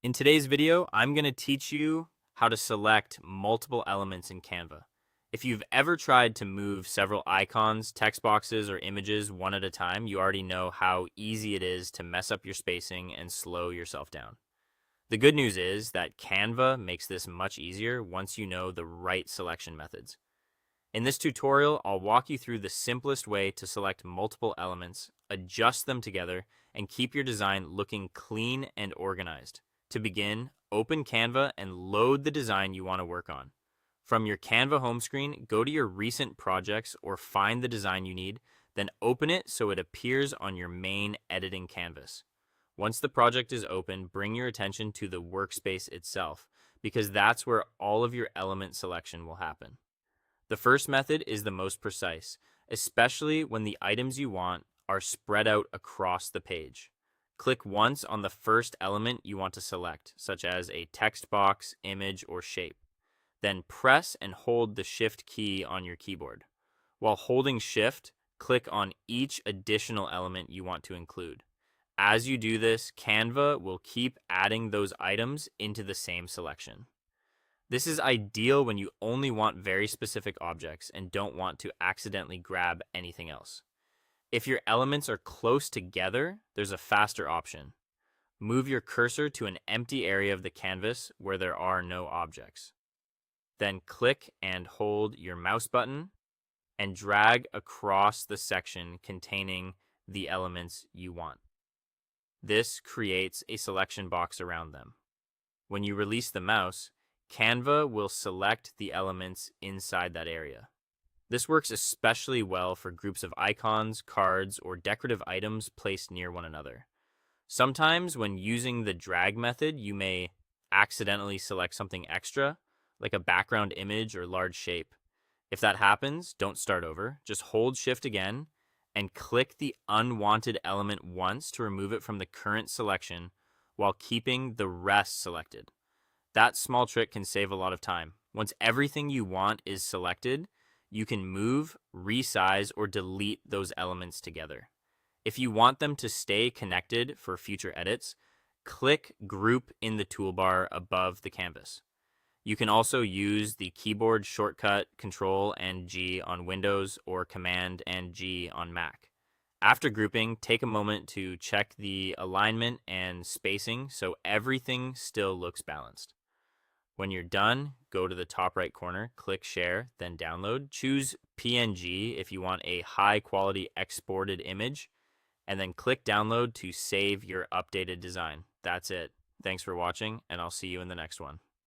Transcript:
In today's video, I'm going to teach you how to select multiple elements in Canva. If you've ever tried to move several icons, text boxes, or images one at a time, you already know how easy it is to mess up your spacing and slow yourself down. The good news is that Canva makes this much easier once you know the right selection methods. In this tutorial, I'll walk you through the simplest way to select multiple elements, adjust them together, and keep your design looking clean and organized. To begin, open Canva and load the design you want to work on. From your Canva home screen, go to your recent projects or find the design you need, then open it so it appears on your main editing canvas. Once the project is open, bring your attention to the workspace itself, because that's where all of your element selection will happen. The first method is the most precise, especially when the items you want are spread out across the page. Click once on the first element you want to select, such as a text box, image, or shape. Then press and hold the Shift key on your keyboard. While holding Shift, click on each additional element you want to include. As you do this, Canva will keep adding those items into the same selection. This is ideal when you only want very specific objects and don't want to accidentally grab anything else. If your elements are close together, there's a faster option. Move your cursor to an empty area of the canvas where there are no objects. Then click and hold your mouse button and drag across the section containing the elements you want. This creates a selection box around them. When you release the mouse, Canva will select the elements inside that area. This works especially well for groups of icons, cards, or decorative items placed near one another. Sometimes when using the drag method, you may accidentally select something extra, like a background image or large shape. If that happens, don't start over. Just hold Shift again and click the unwanted element once to remove it from the current selection while keeping the rest selected. That small trick can save a lot of time. Once everything you want is selected, you can move, resize, or delete those elements together. If you want them to stay connected for future edits, click Group in the toolbar above the canvas. You can also use the keyboard shortcut Control and G on Windows or Command and G on Mac. After grouping, take a moment to check the alignment and spacing so everything still looks balanced. When you're done, go to the top right corner, click Share, then Download. Choose PNG if you want a high-quality exported image, and then click Download to save your updated design. That's it. Thanks for watching, and I'll see you in the next one.